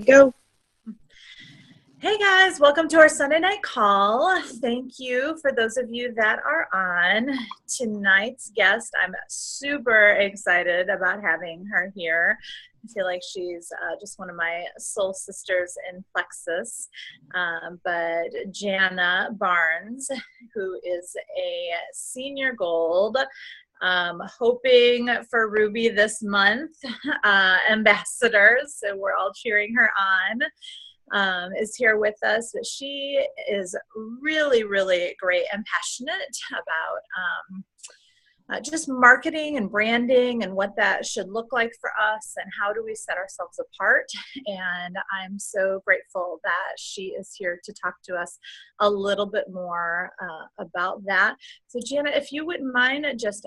Go. Hey guys, welcome to our Sunday night call. Thank you for those of you that are on. Tonight's guest, I'm super excited about having her here. I feel like she's just one of my soul sisters in Plexus. But Jana Barnes, who is a senior gold, hoping for Ruby this month, ambassador, so we're all cheering her on, is here with us. She is really, really great and passionate about just marketing and branding and what that should look like for us and how do we set ourselves apart. And I'm so grateful that she is here to talk to us a little bit more about that. So Jana, if you wouldn't mind just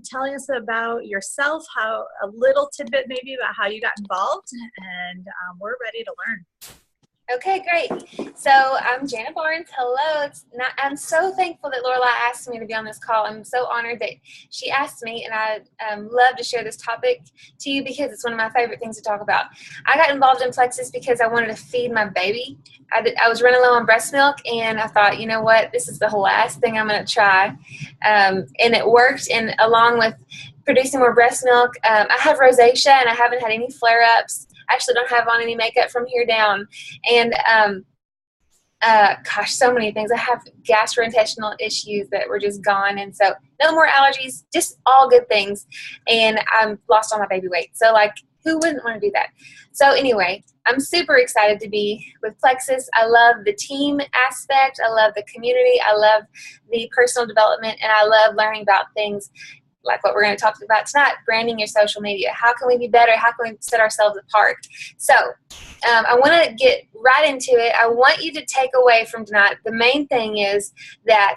telling us about yourself, a little tidbit maybe about how you got involved, and we're ready to learn. Okay, great. So I'm Jana Barnes. Hello. I'm so thankful that Lorelai asked me to be on this call. I'm so honored that she asked me, and I love to share this topic to you because it's one of my favorite things to talk about. I got involved in Plexus because I wanted to feed my baby. I was running low on breast milk, and I thought, you know what, this is the last thing I'm going to try. And it worked, and along with producing more breast milk, I have rosacea, and I haven't had any flare-ups. I actually don't have on any makeup from here down. And, gosh, so many things. I have gastrointestinal issues that were just gone. And so no more allergies, just all good things. And I'm lost all my baby weight. So, like, who wouldn't want to do that? So anyway, I'm super excited to be with Plexus. I love the team aspect. I love the community. I love the personal development. And I love learning about things like what we're going to talk about tonight, branding your social media. How can we be better? How can we set ourselves apart? So I want to get right into it. I want you to take away from tonight, the main thing is that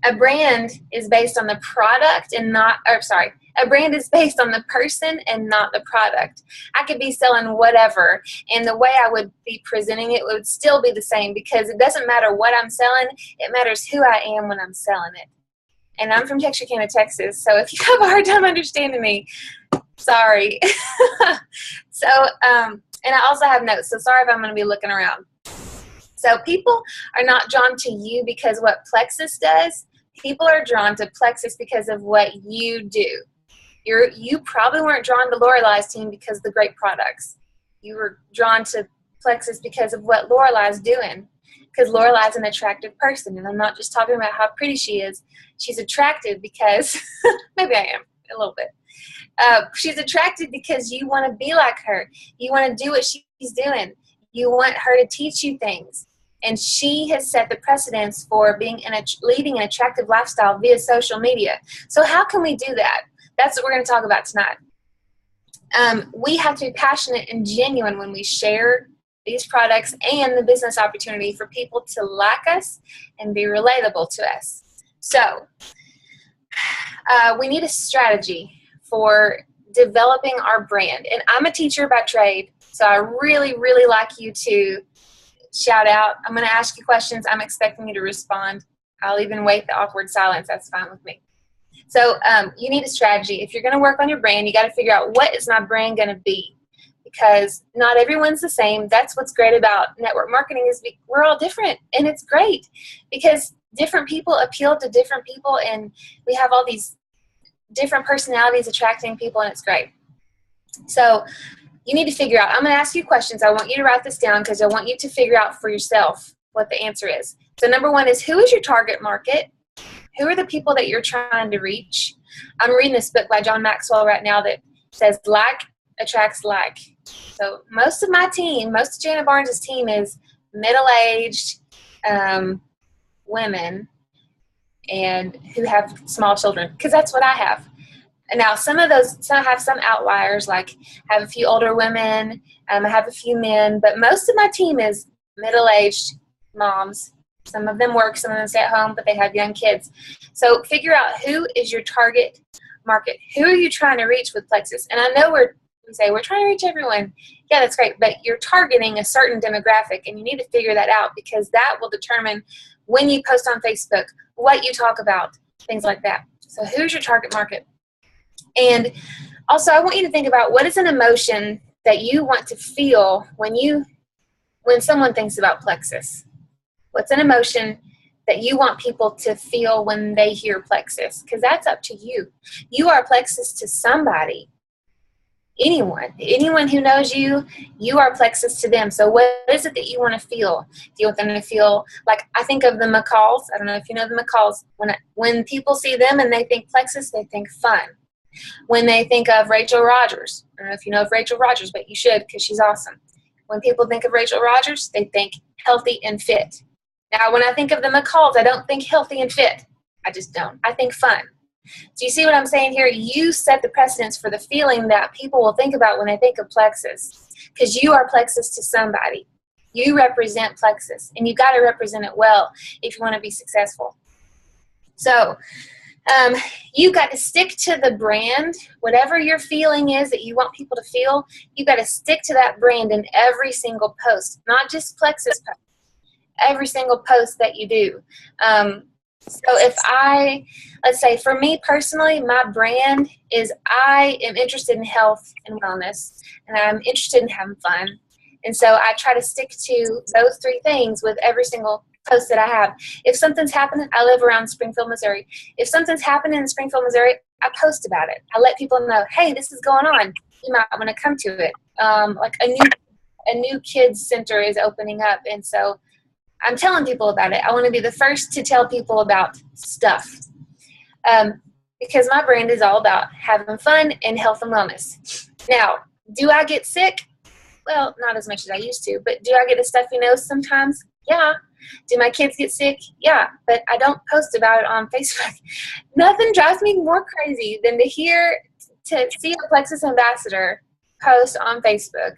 a brand is based on the product and not, a brand is based on the person and not the product. I could be selling whatever, and the way I would be presenting it would still be the same because it doesn't matter what I'm selling. It matters who I am when I'm selling it. And I'm from Texarkana, Texas, so if you have a hard time understanding me, sorry. So, and I also have notes, so sorry if I'm going to be looking around. So people are not drawn to you because what Plexus does. People are drawn to Plexus because of what you do. You probably weren't drawn to Lorelai's team because of the great products. You were drawn to Plexus because of what Lorelai's doing. Because Lorelai's an attractive person, and I'm not just talking about how pretty she is. She's attractive because, maybe I am a little bit. She's attractive because you want to be like her. You want to do what she's doing. You want her to teach you things. And she has set the precedence for leading an attractive lifestyle via social media. So how can we do that? That's what we're going to talk about tonight. We have to be passionate and genuine when we share these products and the business opportunity for people to like us and be relatable to us. So we need a strategy for developing our brand. And I'm a teacher by trade, so I really, really like you to shout out. I'm going to ask you questions. I'm expecting you to respond. I'll even wait the awkward silence. That's fine with me. So you need a strategy. If you're going to work on your brand, you got to figure out, what is my brand going to be? Because not everyone's the same. That's what's great about network marketing is we're all different, and it's great because different people appeal to different people, and we have all these different personalities attracting people, and it's great. So you need to figure out, I'm going to ask you questions. I want you to write this down because I want you to figure out for yourself what the answer is. So number one is, who is your target market? Who are the people that you're trying to reach? I'm reading this book by John Maxwell right now that says like attracts like. So most of Jana Barnes' team is middle-aged women and who have small children, because that's what I have. And now some have some outliers, like I have a few older women, I have a few men, but most of my team is middle-aged moms. Some of them work, some of them stay at home, but they have young kids. So figure out, who is your target market? Who are you trying to reach with Plexus? And I know we say we're trying to reach everyone. Yeah, that's great, but you're targeting a certain demographic, and you need to figure that out because that will determine when you post on Facebook, what you talk about, things like that. So who's your target market? And also, I want you to think about, what is an emotion that you want to feel when someone thinks about plexus? What's an emotion that you want people to feel when they hear plexus? Because that's up to you. You are plexus to somebody. Anyone who knows you, you are plexus to them. So what is it that you want to feel? Do you want them to feel like, I think of the McCalls. I don't know if you know the McCalls. When people see them and they think plexus, they think fun. When they think of Rachel Rogers, I don't know if you know of Rachel Rogers, but you should, because she's awesome. When people think of Rachel Rogers, they think healthy and fit. Now, when I think of the McCalls, I don't think healthy and fit. I just don't. I think fun. So you see what I'm saying here? You set the precedence for the feeling that people will think about when they think of plexus, because you are plexus to somebody. You represent plexus, and you've got to represent it well if you want to be successful. So you got to stick to the brand. Whatever your feeling is that you want people to feel, you got to stick to that brand in every single post, not just plexus post, every single post that you do. So let's say for me personally, my brand is I am interested in health and wellness, and I'm interested in having fun. And so I try to stick to those three things with every single post that I have. If something's happening, I live around Springfield, Missouri. If something's happening in Springfield, Missouri, I post about it. I let people know, hey, this is going on. You might want to come to it. Like a new kids center is opening up, and so I'm telling people about it. I want to be the first to tell people about stuff, because my brand is all about having fun and health and wellness. Now, do I get sick? Well, not as much as I used to, but do I get a stuffy nose sometimes? Yeah. Do my kids get sick? Yeah, but I don't post about it on Facebook. Nothing drives me more crazy than to see a Plexus ambassador post on Facebook,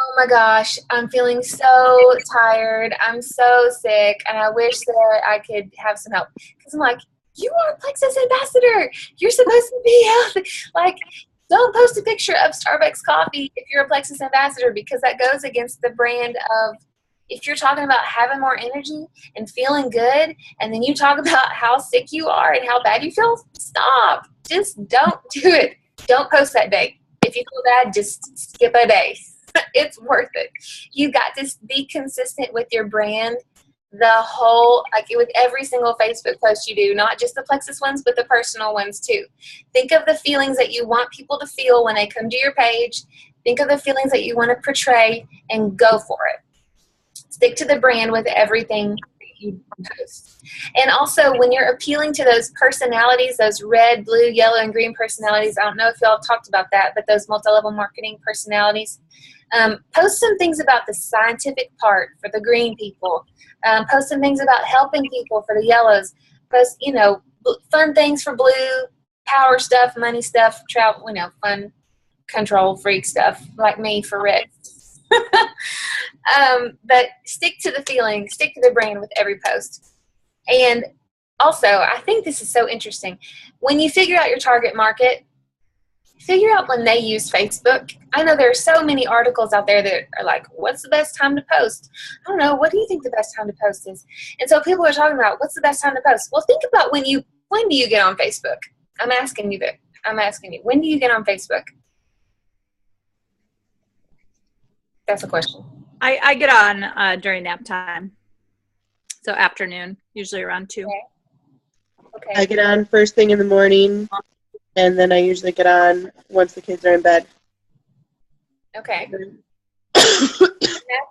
oh my gosh, I'm feeling so tired, I'm so sick, and I wish that I could have some help. Because I'm like, you are a Plexus ambassador. You're supposed to be healthy. Like, don't post a picture of Starbucks coffee if you're a Plexus ambassador, because that goes against the brand of, if you're talking about having more energy and feeling good, and then you talk about how sick you are and how bad you feel, stop. Just don't do it. Don't post that day. If you feel bad, just skip a day. It's worth it. You got to be consistent with your brand with every single Facebook post you do, not just the Plexus ones, but the personal ones too. Think of the feelings that you want people to feel when they come to your page. Think of the feelings that you want to portray and go for it. Stick to the brand with everything you post. And also, when you're appealing to those personalities, those red, blue, yellow, and green personalities, I don't know if y'all talked about that, but those multi-level marketing personalities, post some things about the scientific part for the green people. Post some things about helping people for the yellows. Post, fun things for blue, power stuff, money stuff, travel, fun, control freak stuff like me for red. But stick to the feeling, stick to the brand with every post. And also, I think this is so interesting. When you figure out your target market, figure out when they use Facebook. I know there are so many articles out there that are like, what's the best time to post? I don't know. What do you think the best time to post is? And so people are talking about, what's the best time to post? Well, think about when do you get on Facebook? I'm asking you. When do you get on Facebook? That's a question. I get on during nap time. So afternoon, usually around 2. Okay. I get on first thing in the morning, and then I usually get on once the kids are in bed. Okay. That's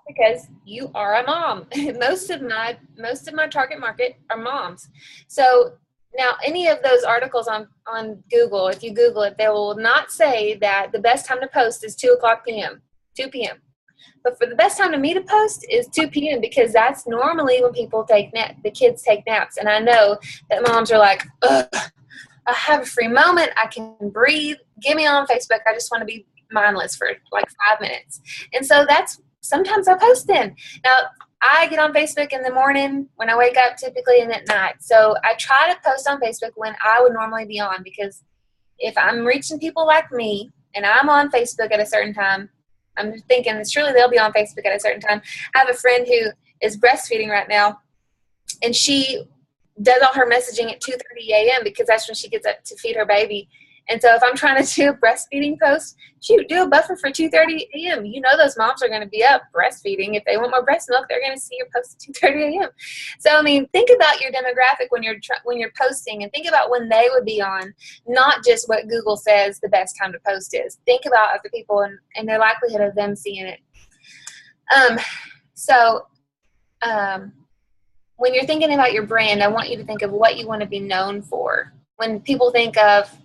because you are a mom. Most of my target market are moms. So now any of those articles on Google, if you Google it, they will not say that the best time to post is 2 p.m. But for the best time to me to post is 2 p.m. because that's normally when the kids take naps. And I know that moms are like, ugh, I have a free moment. I can breathe. Get me on Facebook. I just want to be mindless for like 5 minutes. And so sometimes I post then. Now, I get on Facebook in the morning when I wake up typically and at night. So I try to post on Facebook when I would normally be on, because if I'm reaching people like me and I'm on Facebook at a certain time, I'm thinking surely they'll be on Facebook at a certain time. I have a friend who is breastfeeding right now, and she does all her messaging at 2:30 a.m. because that's when she gets up to feed her baby. And so if I'm trying to do a breastfeeding post, shoot, do a buffer for 2:30 a.m. You know those moms are going to be up breastfeeding. If they want more breast milk, they're going to see your post at 2:30 a.m. So, I mean, think about your demographic when you're posting, and think about when they would be on, not just what Google says the best time to post is. Think about other people and their likelihood of them seeing it. When you're thinking about your brand, I want you to think of what you want to be known for. When people think of,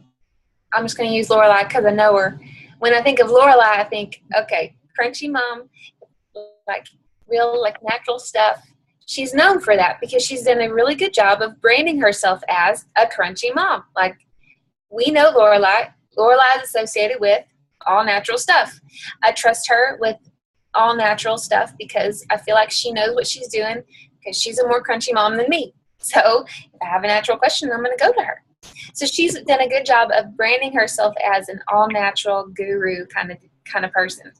I'm just going to use Lorelai because I know her. When I think of Lorelai, I think, okay, crunchy mom, like real, like natural stuff. She's known for that because she's done a really good job of branding herself as a crunchy mom. Like, we know Lorelai. Lorelai is associated with all natural stuff. I trust her with all natural stuff because I feel like she knows what she's doing because she's a more crunchy mom than me. So if I have a natural question, I'm going to go to her. So she's done a good job of branding herself as an all-natural guru kind of person.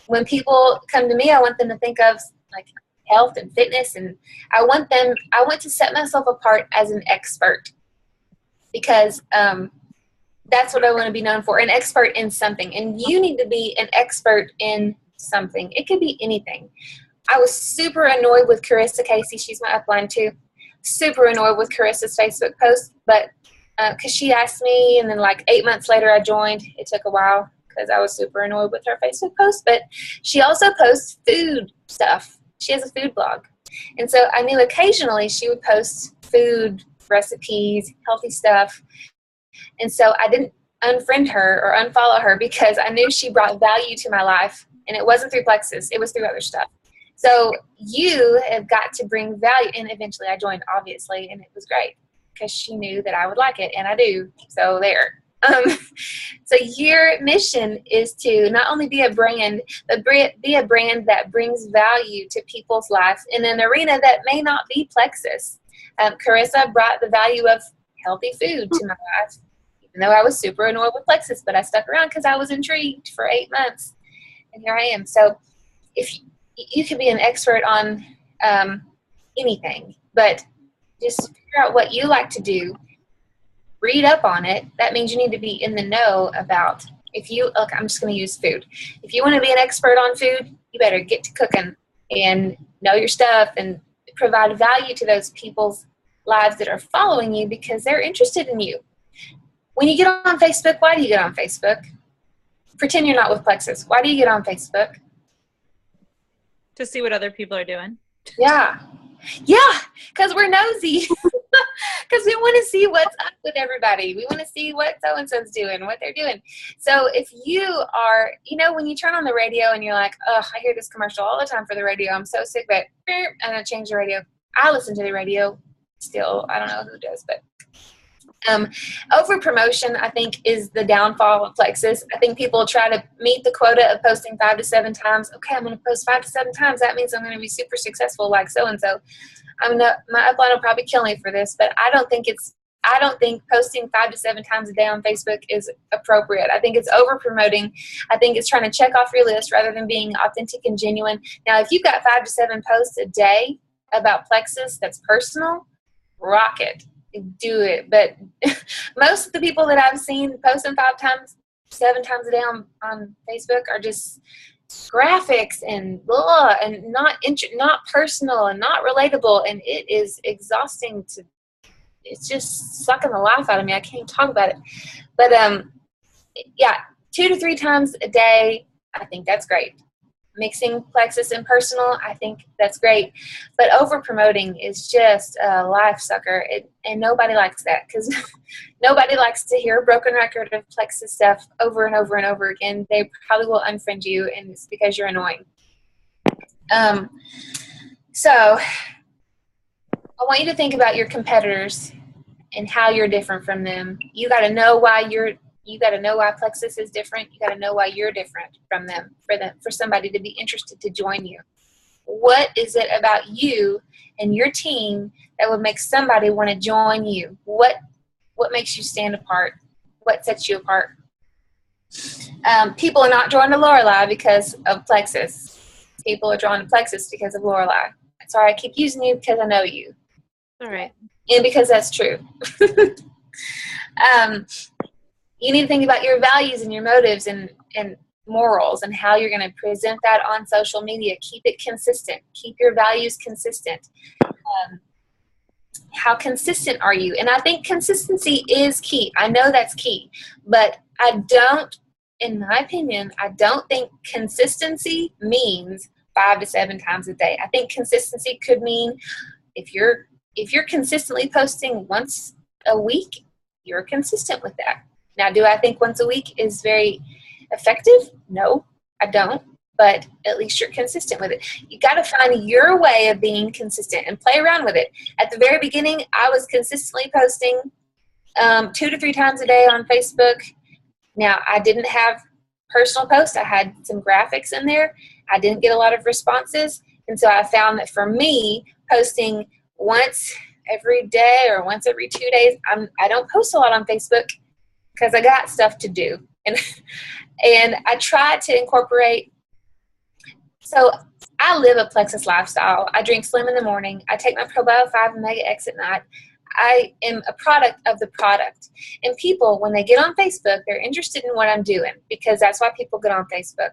When people come to me, I want them to think of like health and fitness, and I want to set myself apart as an expert because that's what I want to be known for, an expert in something. And you need to be an expert in something. It could be anything. I was super annoyed with Carissa Casey. She's my upline too. Super annoyed with Carissa's Facebook post, but because she asked me, and then like 8 months later I joined. It took a while because I was super annoyed with her Facebook post, but she also posts food stuff. She has a food blog. And so I knew occasionally she would post food recipes, healthy stuff. And so I didn't unfriend her or unfollow her because I knew she brought value to my life, and it wasn't through Plexus. It was through other stuff. So you have got to bring value. And eventually I joined, obviously, and it was great because she knew that I would like it, and I do. So there. So your mission is to not only be a brand, but be a brand that brings value to people's lives in an arena that may not be Plexus. Carissa brought the value of healthy food to my life, even though I was super annoyed with Plexus, but I stuck around because I was intrigued for 8 months, and here I am. So if you can be an expert on anything, but just figure out what you like to do. Read up on it. That means you need to be in the know about, I'm just going to use food. If you want to be an expert on food, you better get to cooking and know your stuff and provide value to those people's lives that are following you because they're interested in you. When you get on Facebook, why do you get on Facebook? Pretend you're not with Plexus. Why do you get on Facebook? To see what other people are doing. Yeah, because we're nosy. Because we want to see what's up with everybody. We want to see what so-and-so's doing, what they're doing. So if you are, when you turn on the radio and you're like, oh, I hear this commercial all the time for the radio. I'm so sick of it. And I change the radio. I listen to the radio still. I don't know who does, but over promotion, I think, is the downfall of Plexus. I think people try to meet the quota of posting 5 to 7 times. Okay, I'm going to post 5 to 7 times. That means I'm going to be super successful like so-and-so. My upline will probably kill me for this, but I don't think posting 5 to 7 times a day on Facebook is appropriate. I think it's over promoting. I think it's trying to check off your list rather than being authentic and genuine. Now, if you've got 5 to 7 posts a day about Plexus that's personal, rock it. Do it. But most of the people that I've seen posting 5 times, 7 times a day on Facebook are just graphics and blah, and not personal and not relatable, and it is exhausting it's just sucking the life out of me. I can't even talk about it. But 2 to 3 times a day, I think that's great. Mixing Plexus and personal, I think that's great. But over promoting is just a life sucker, and nobody likes that because nobody likes to hear a broken record of Plexus stuff over and over and over again. They probably will unfriend you, and it's because you're annoying. So I want you to think about your competitors and how you're different from them. You got to know why Plexus is different. You got to know why you're different from them for somebody to be interested to join you. What is it about you and your team that would make somebody want to join you? What makes you stand apart? What sets you apart? People are not drawn to Lorelai because of Plexus. People are drawn to Plexus because of Lorelai. Sorry, I keep using you because I know you. All right. And because that's true. you need to think about your values and your motives and morals and how you're going to present that on social media. Keep it consistent. Keep your values consistent. How consistent are you? And I think consistency is key. I know that's key, but in my opinion, I don't think consistency means 5 to 7 times a day. I think consistency could mean if you're consistently posting once a week, you're consistent with that. Now, do I think once a week is very effective? No, I don't. But at least you're consistent with it. You got to find your way of being consistent and play around with it. At the very beginning, I was consistently posting 2 to 3 times a day on Facebook. Now, I didn't have personal posts. I had some graphics in there. I didn't get a lot of responses. And so I found that for me, posting once every day or once every 2 days, I don't post a lot on Facebook because I got stuff to do. And I try to incorporate. So I live a Plexus lifestyle. I drink Slim in the morning. I take my Probio 5 and Mega X at night. I am a product of the product. And people, when they get on Facebook, they're interested in what I'm doing because that's why people get on Facebook.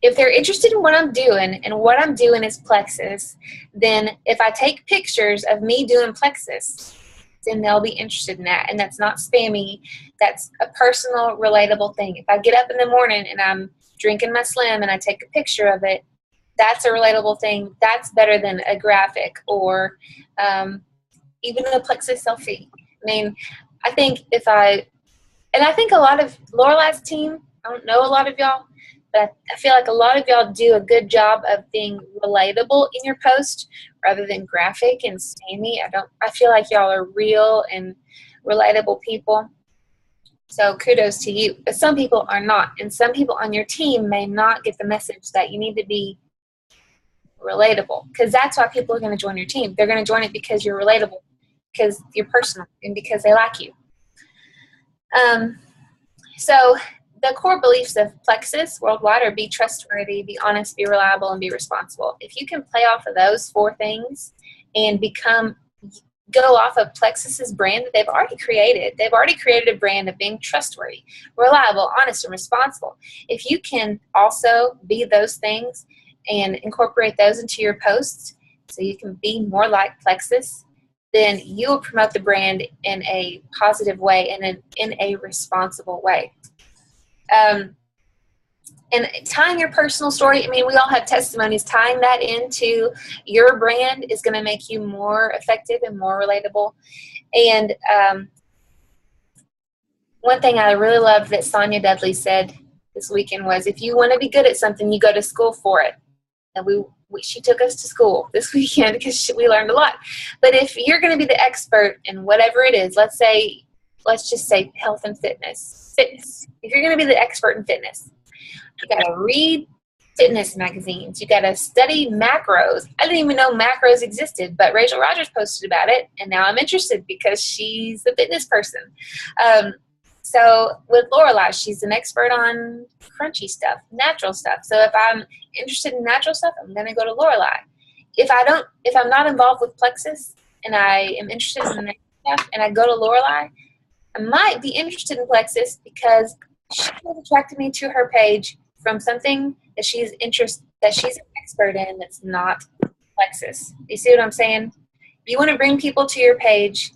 If they're interested in what I'm doing and what I'm doing is Plexus, then if I take pictures of me doing Plexus, then they'll be interested in that. And that's not spammy. That's a personal, relatable thing. If I get up in the morning and I'm drinking my Slim and I take a picture of it, that's a relatable thing. That's better than a graphic or even a Plexus selfie. I mean, I think I think a lot of Lorelai's team, I don't know a lot of y'all, but I feel like a lot of y'all do a good job of being relatable in your post rather than graphic and spammy. I feel like y'all are real and relatable people. So kudos to you. But some people are not. And some people on your team may not get the message that you need to be relatable. Because that's why people are going to join your team. They're going to join it because you're relatable, because you're personal, and because they like you. So the core beliefs of Plexus worldwide are be trustworthy, be honest, be reliable, and be responsible. If you can play off of those 4 things and go off of Plexus's brand that they've already created. They've already created a brand of being trustworthy, reliable, honest, and responsible. If you can also be those things and incorporate those into your posts so you can be more like Plexus, then you will promote the brand in a positive way and in a responsible way. And tying your personal story, I mean, we all have testimonies. Tying that into your brand is going to make you more effective and more relatable. And one thing I really loved that Sonia Dudley said this weekend was, if you want to be good at something, you go to school for it. And she took us to school this weekend because we learned a lot. But if you're going to be the expert in whatever it is, let's just say health and fitness. If you're going to be the expert in fitness, you got to read fitness magazines. You got to study macros. I didn't even know macros existed, but Rachel Rogers posted about it, and now I'm interested because she's the fitness person. So with Lorelai, she's an expert on crunchy stuff, natural stuff. So if I'm interested in natural stuff, I'm going to go to Lorelai. If I'm not involved with Plexus and I am interested in the natural stuff and I go to Lorelai, I might be interested in Plexus because she has attracted me to her page from something that she's an expert in that's not Plexus. You see what I'm saying? You want to bring people to your page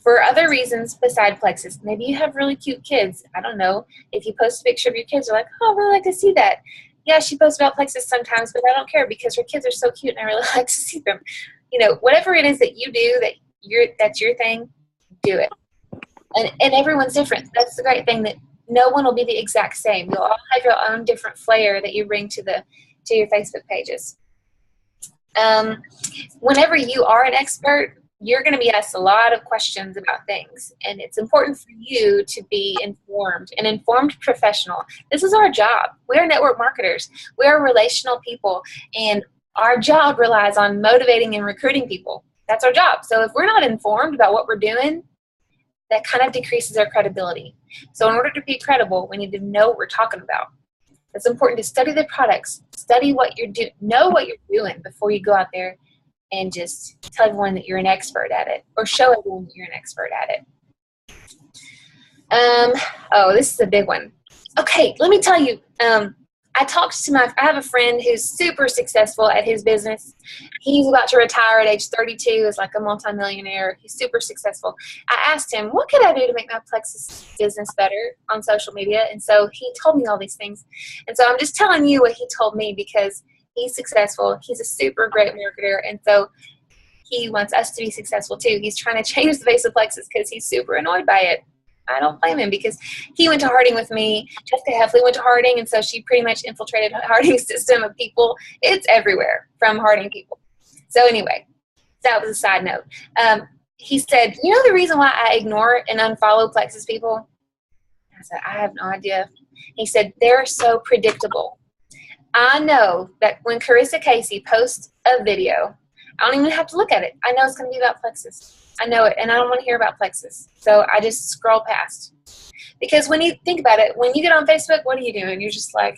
for other reasons beside Plexus. Maybe you have really cute kids. I don't know. If you post a picture of your kids, you're like, oh, I really like to see that. Yeah, she posts about Plexus sometimes, but I don't care because her kids are so cute and I really like to see them. You know, whatever it is that you do that's your thing, do it. And everyone's different. That's the great thing, that no one will be the exact same. You'll all have your own different flair that you bring to your Facebook pages. Whenever you are an expert, you're going to be asked a lot of questions about things, and it's important for you to be informed, an informed professional. This is our job. We are network marketers. We are relational people, and our job relies on motivating and recruiting people. That's our job. So if we're not informed about what we're doing, that kind of decreases our credibility. So in order to be credible, we need to know what we're talking about. It's important to study the products, study what you're doing, know what you're doing before you go out there and just tell everyone that you're an expert at it, or show everyone that you're an expert at it. Oh, this is a big one. Okay, let me tell you. I have a friend who's super successful at his business. He's about to retire at age 32, is like a multimillionaire. He's super successful. I asked him, what could I do to make my Plexus business better on social media? And so he told me all these things. And so I'm just telling you what he told me because he's successful. He's a super great marketer. And so he wants us to be successful too. He's trying to change the face of Plexus because he's super annoyed by it. I don't blame him because he went to Harding with me. Jessica Heffley went to Harding, and so she pretty much infiltrated Harding's system of people. It's everywhere from Harding people. So anyway, that was a side note. He said, you know the reason why I ignore and unfollow Plexus people? I said, I have no idea. He said, they're so predictable. I know that when Carissa Casey posts a video, I don't even have to look at it. I know it's going to be about Plexus. I know it, and I don't want to hear about Plexus. So I just scroll past. Because when you think about it, when you get on Facebook, what are you doing? You're just like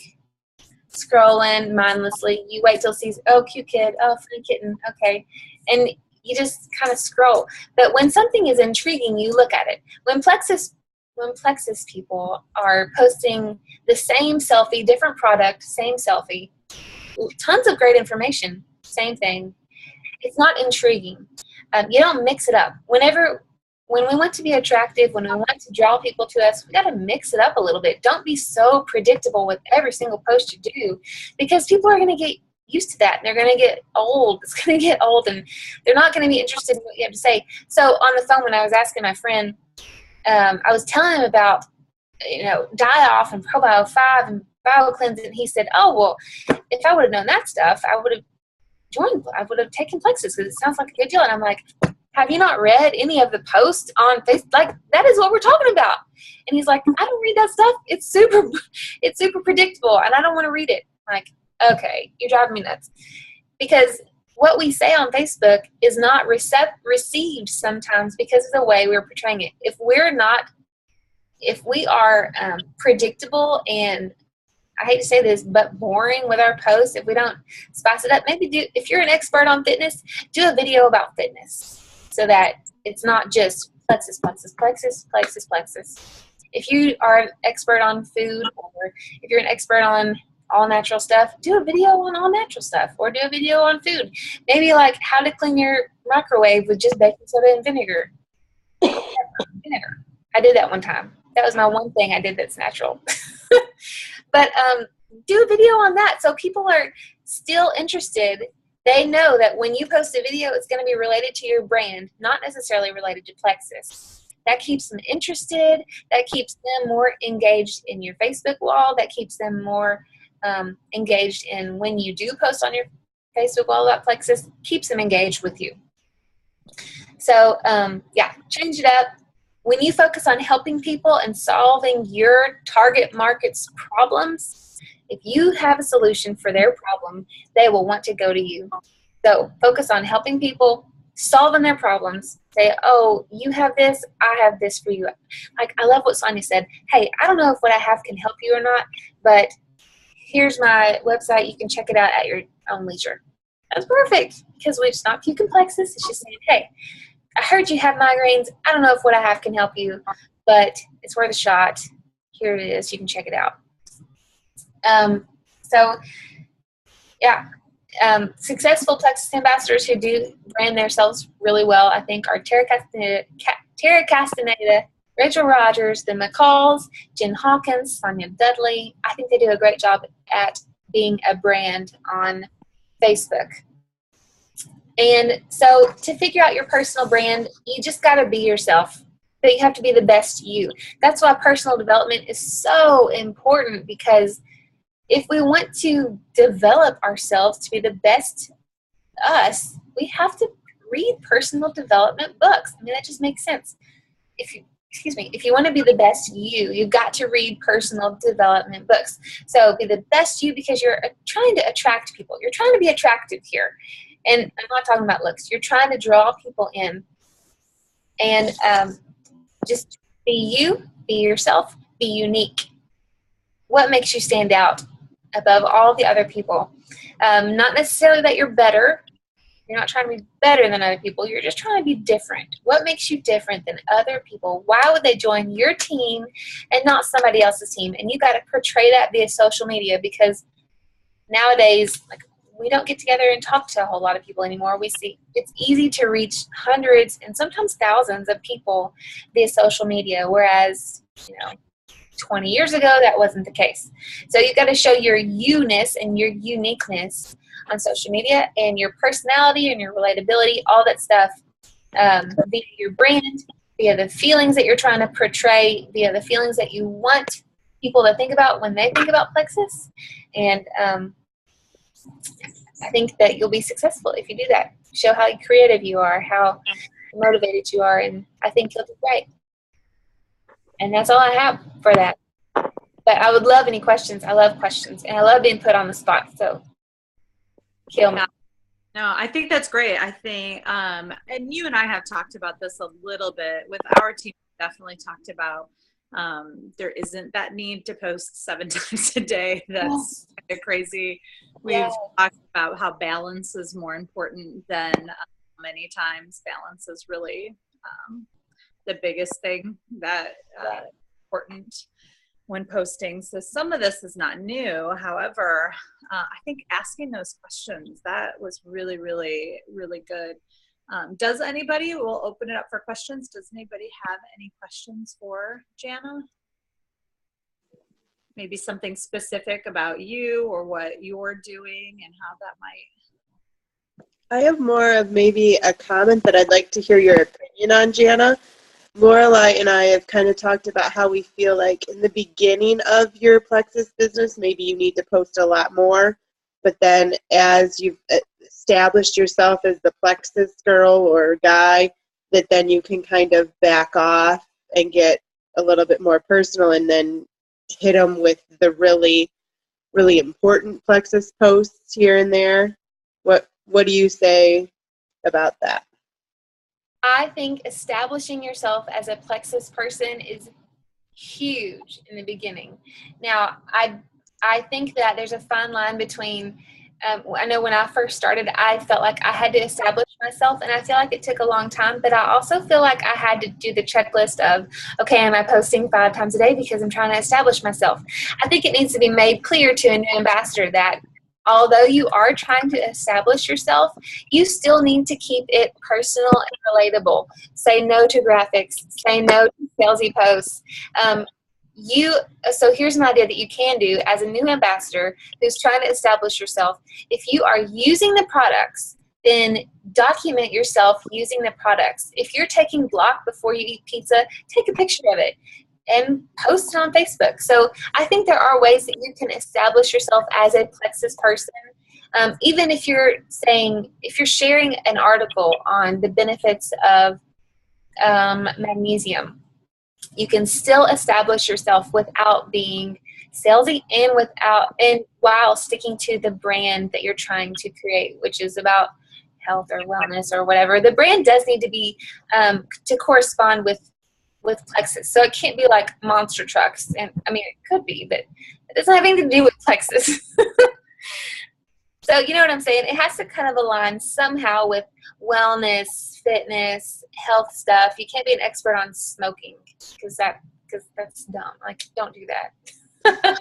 scrolling mindlessly. You wait till it sees, oh, cute kid, oh, funny kitten, okay. And you just kind of scroll. But when something is intriguing, you look at it. When Plexus people are posting the same selfie, different product, same selfie, tons of great information, same thing. It's not intriguing. You don't mix it up. When we want to be attractive, when we want to draw people to us, we got to mix it up a little bit. Don't be so predictable with every single post you do, because people are going to get used to that, and they're going to get old. It's going to get old, and they're not going to be interested in what you have to say. So on the phone, when I was asking my friend, I was telling him about, die-off and probio 5 and bio-cleanse, and he said, oh, well, if I would have known that stuff, I would have taken Plexus because it sounds like a good deal. And I'm like, have you not read any of the posts on Facebook? Like, that is what we're talking about. And he's like, I don't read that stuff. It's super predictable, and I don't want to read it. I'm like, okay, you're driving me nuts. Because what we say on Facebook is not received sometimes because of the way we're portraying it. If we are predictable and, I hate to say this, but boring with our posts, if we don't spice it up, if you're an expert on fitness, do a video about fitness so that it's not just Plexus, Plexus, Plexus, Plexus, Plexus. If you are an expert on food, or if you're an expert on all natural stuff, do a video on all natural stuff, or do a video on food. Maybe like how to clean your microwave with just baking soda and vinegar. I did that one time. That was my one thing I did that's natural. But do a video on that so people are still interested. They know that when you post a video, it's going to be related to your brand, not necessarily related to Plexus. That keeps them interested. That keeps them more engaged in your Facebook wall. That keeps them more engaged in when you do post on your Facebook wall about Plexus. Keeps them engaged with you. So, yeah, change it up. When you focus on helping people and solving your target market's problems, if you have a solution for their problem, they will want to go to you. So focus on helping people, solving their problems. Say, oh, you have this, I have this for you. Like, I love what Sonia said. Hey, I don't know if what I have can help you or not, but here's my website. You can check it out at your own leisure. That's perfect, because it's not puking Plexus. It's just saying, hey, I heard you have migraines. I don't know if what I have can help you, but it's worth a shot. Here it is. You can check it out. Successful Plexus ambassadors who do brand themselves really well, I think, are Tara Castaneda, Rachel Rogers, the McCalls, Jen Hawkins, Sonia Dudley. I think they do a great job at being a brand on Facebook. And so to figure out your personal brand, you just got to be yourself. But you have to be the best you. That's why personal development is so important, because if we want to develop ourselves to be the best us, we have to read personal development books. I mean, that just makes sense. If you want to be the best you, you've got to read personal development books. So be the best you because you're trying to attract people. You're trying to be attractive here. And I'm not talking about looks. You're trying to draw people in. And just be you, be yourself, be unique. What makes you stand out above all the other people? Not necessarily that you're better, You're not trying to be better than other people. You're just trying to be different. What makes you different than other people? Why would they join your team and not somebody else's team? And you got to portray that via social media, because nowadays, like, we don't get together and talk to a whole lot of people anymore. We see it's easy to reach hundreds and sometimes thousands of people via social media, whereas, 20 years ago, that wasn't the case. So you got to show your you-ness and your uniqueness on social media, and your personality and your relatability, all that stuff, via your brand, via the feelings that you're trying to portray, via the feelings that you want people to think about when they think about Plexus. And I think that you'll be successful if you do that. Show how creative you are, how motivated you are, and I think you'll do great. And that's all I have for that. But I would love any questions. I love questions, and I love being put on the spot. So kill me. No, I think that's great. I think, and you and I have talked about this a little bit with our team. Definitely talked about there isn't that need to post 7 times a day. That's kind of crazy. We've talked about how balance is more important than many times. Balance is really the biggest thing that important when posting. So some of this is not new. However, I think asking those questions, that was really, really, really good. Does anybody, we'll open it up for questions. Does anybody have any questions for Jana? Maybe something specific about you or what you're doing and how that might. I have more of maybe a comment that I'd like to hear your opinion on, Jana. Lorelai and I have kind of talked about how we feel like in the beginning of your Plexus business, maybe you need to post a lot more, but then as you've established yourself as the Plexus girl or guy, that then you can kind of back off and get a little bit more personal and then hit them with the really, really important Plexus posts here and there. What do you say about that? I think establishing yourself as a Plexus person is huge in the beginning. Now, I think that there's a fine line between, I know when I first started, I felt like I had to establish myself, and I feel like it took a long time, but I also feel like I had to do the checklist of, okay, am I posting 5 times a day because I'm trying to establish myself? I think it needs to be made clear to a new ambassador that although you are trying to establish yourself, you still need to keep it personal and relatable. Say no to graphics. Say no to salesy posts. So here's an idea that you can do as a new ambassador who's trying to establish yourself. If you are using the products, then document yourself using the products. If you're taking block before you eat pizza, take a picture of it and post it on Facebook. So I think there are ways that you can establish yourself as a Plexus person. Even if you're sharing an article on the benefits of magnesium, you can still establish yourself without being salesy and while sticking to the brand that you're trying to create, which is about health or wellness or whatever. The brand does need to be to correspond with Plexus. So it can't be like monster trucks. And I mean, it could be, but it doesn't have anything to do with Plexus. So you know what I'm saying? It has to kind of align somehow with wellness, fitness, health stuff. You can't be an expert on smoking because that's dumb. Like, don't do that.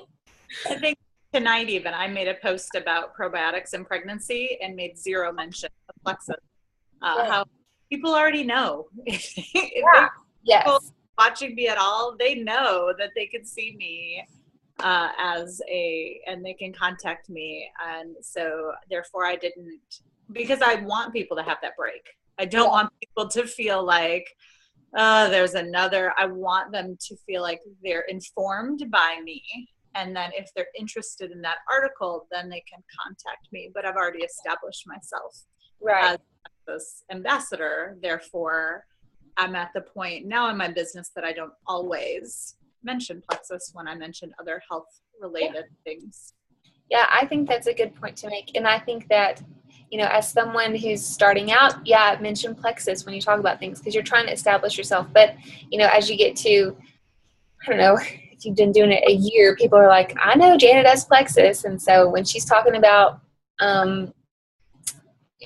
I think tonight even I made a post about probiotics and pregnancy and made 0 mention of Plexus. How people already know. Yes. Watching me at all, they know that they can see me and they can contact me. And so therefore I didn't, because I want people to have that break. I don't want people to feel like, I want them to feel like they're informed by me. And then if they're interested in that article, then they can contact me. But I've already established myself as this ambassador. Therefore, I'm at the point now in my business that I don't always mention Plexus when I mention other health-related things. Yeah, I think that's a good point to make. And I think that, as someone who's starting out, mention Plexus when you talk about things because you're trying to establish yourself. But, as you get to, I don't know, if you've been doing it a year, people are like, I know Jana does Plexus. And so when she's talking about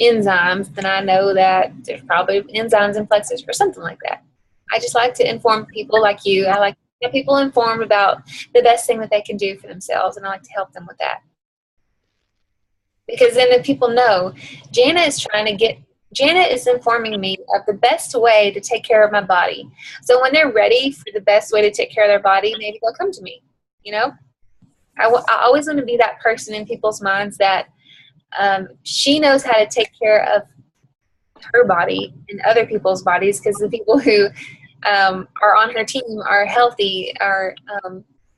enzymes, then I know that there's probably enzymes in plexus or something like that. I just like to inform people like you. I like to get people informed about the best thing that they can do for themselves, and I like to help them with that. Because then if people know, Jana is informing me of the best way to take care of my body. So when they're ready for the best way to take care of their body, maybe they'll come to me, you know? I always want to be that person in people's minds that she knows how to take care of her body and other people's bodies, because the people who are on her team are healthy, are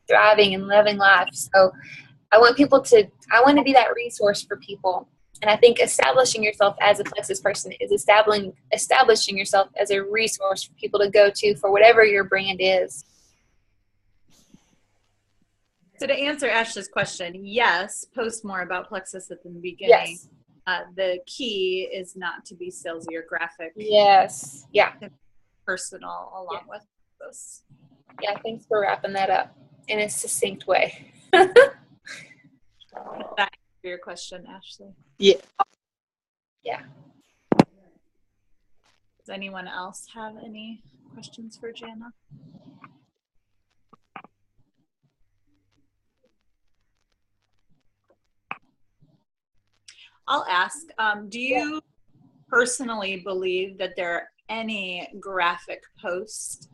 thriving and living life. So I want to be that resource for people. And I think establishing yourself as a plexus person is establishing yourself as a resource for people to go to for whatever your brand is. So to answer Ashley's question, yes, post more about plexus at the beginning. Yes. The key is not to be salesy or graphic. Yes. Yeah. Personal along with this. Yeah, thanks for wrapping that up in a succinct way. Does that answer your question, Ashley? Yeah. Yeah. Does anyone else have any questions for Jana? I'll ask, do you personally believe that there are any graphic posts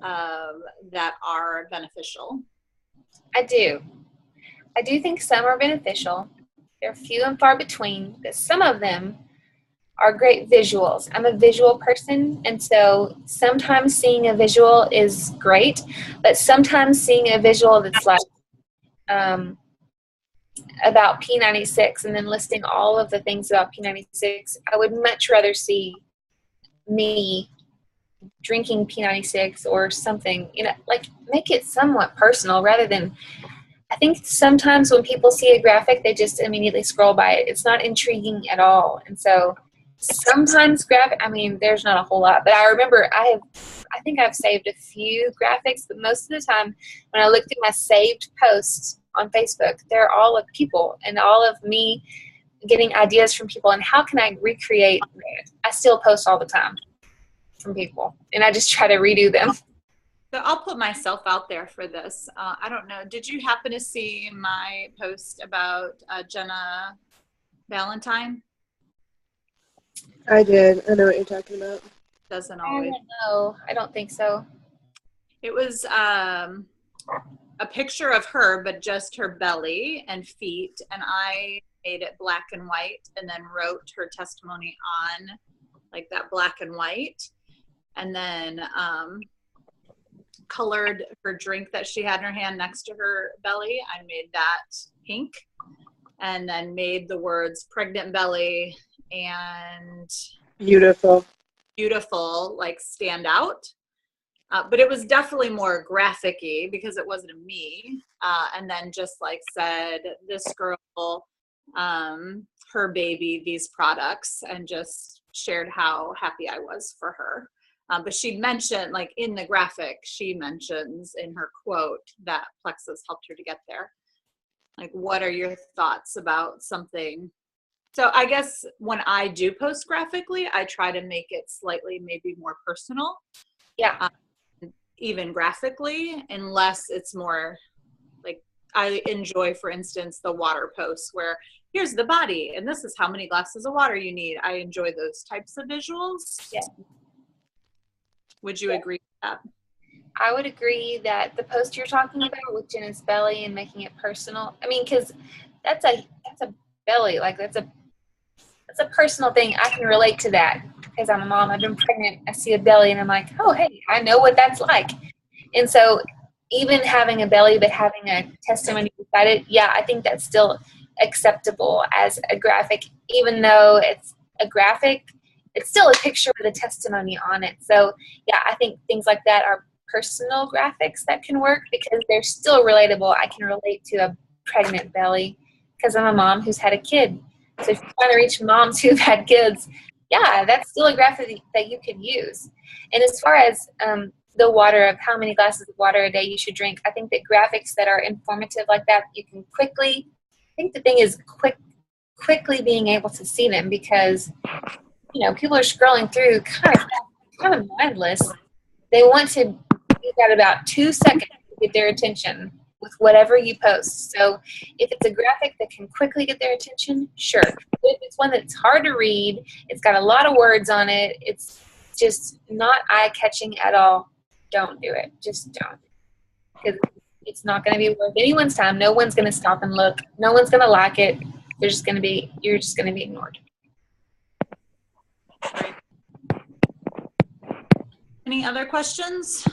that are beneficial? I do. I do think some are beneficial. They're few and far between, but some of them are great visuals. I'm a visual person, and so sometimes seeing a visual is great, but sometimes seeing a visual that's like about P96 and then listing all of the things about P96, I would much rather see me drinking P96 or something, like make it somewhat personal rather than, I think sometimes when people see a graphic, they just immediately scroll by it. It's not intriguing at all. And so sometimes there's not a whole lot, but I remember I think I've saved a few graphics, but most of the time when I look through my saved posts on Facebook, they're all of people and all of me getting ideas from people and how can I recreate it. I still post all the time from people and I just try to redo them. So I'll put myself out there for this. I don't know. Did you happen to see my post about Jana Valentine? I did. I know what you're talking about. Doesn't always. No, I don't think so. It was a picture of her, but just her belly and feet. And I made it black and white and then wrote her testimony on like that black and white. And then colored her drink that she had in her hand next to her belly. I made that pink and then made the words pregnant belly and beautiful like stand out. But it was definitely more graphic-y because it wasn't a me. And then just like said, this girl, her baby, these products, and just shared how happy I was for her. But she mentioned, like in the graphic, she mentions in her quote that Plexus helped her to get there. Like, what are your thoughts about something? So I guess when I do post graphically, I try to make it slightly maybe more personal. Yeah. Even graphically, unless it's more like I enjoy, for instance, the water posts where here's the body and this is how many glasses of water you need. I enjoy those types of visuals. Yeah. Would you agree with that? I would agree that the post you're talking about with Jana's belly and making it personal, I mean, because that's a belly, like that's a personal thing. I can relate to that because I'm a mom. I've been pregnant. I see a belly and I'm like, oh, hey, I know what that's like. And so even having a belly but having a testimony beside it, yeah, I think that's still acceptable as a graphic. Even though it's a graphic, it's still a picture with a testimony on it. So, yeah, I think things like that are personal graphics that can work because they're still relatable. I can relate to a pregnant belly because I'm a mom who's had a kid. So if you're trying to reach moms who've had kids, yeah, that's still a graphic that you could use. And as far as the water, of how many glasses of water a day you should drink, I think that graphics that are informative like that, you can quickly, I think the thing is quickly being able to see them, because, people are scrolling through kind of mindless. They want to you got about 2 seconds to get their attention with whatever you post. So if it's a graphic that can quickly get their attention, sure. But if it's one that's hard to read, it's got a lot of words on it, it's just not eye-catching at all, don't do it. Just don't. Because it's not going to be worth anyone's time. No one's going to stop and look. No one's going to like it. You're just going to be ignored. Right. Any other questions?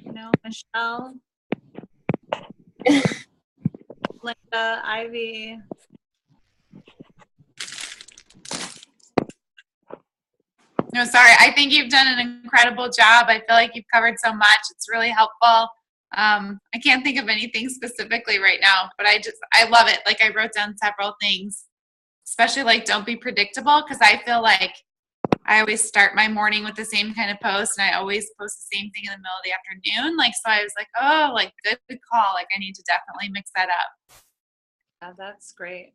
No, Michelle, Linda, Ivy. No, sorry. I think you've done an incredible job. I feel like you've covered so much. It's really helpful. I can't think of anything specifically right now, but I love it. Like, I wrote down several things, especially like don't be predictable, because I feel like I always start my morning with the same kind of post, and I always post the same thing in the middle of the afternoon. Like, so I was like, oh, like good call. Like, I need to definitely mix that up. Yeah, that's great.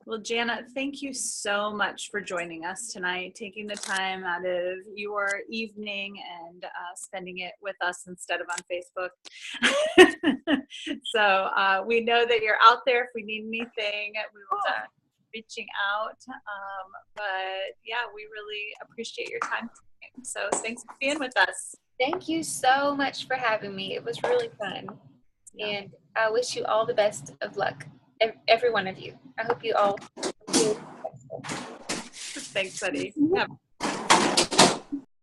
Well, Jana, thank you so much for joining us tonight, taking the time out of your evening and spending it with us instead of on Facebook. So we know that you're out there. If we need anything, we will be reaching out. But yeah, we really appreciate your time tonight. So thanks for being with us. Thank you so much for having me. It was really fun. Yeah. And I wish you all the best of luck. Every one of you. I hope you all do. Thanks, buddy. Yeah.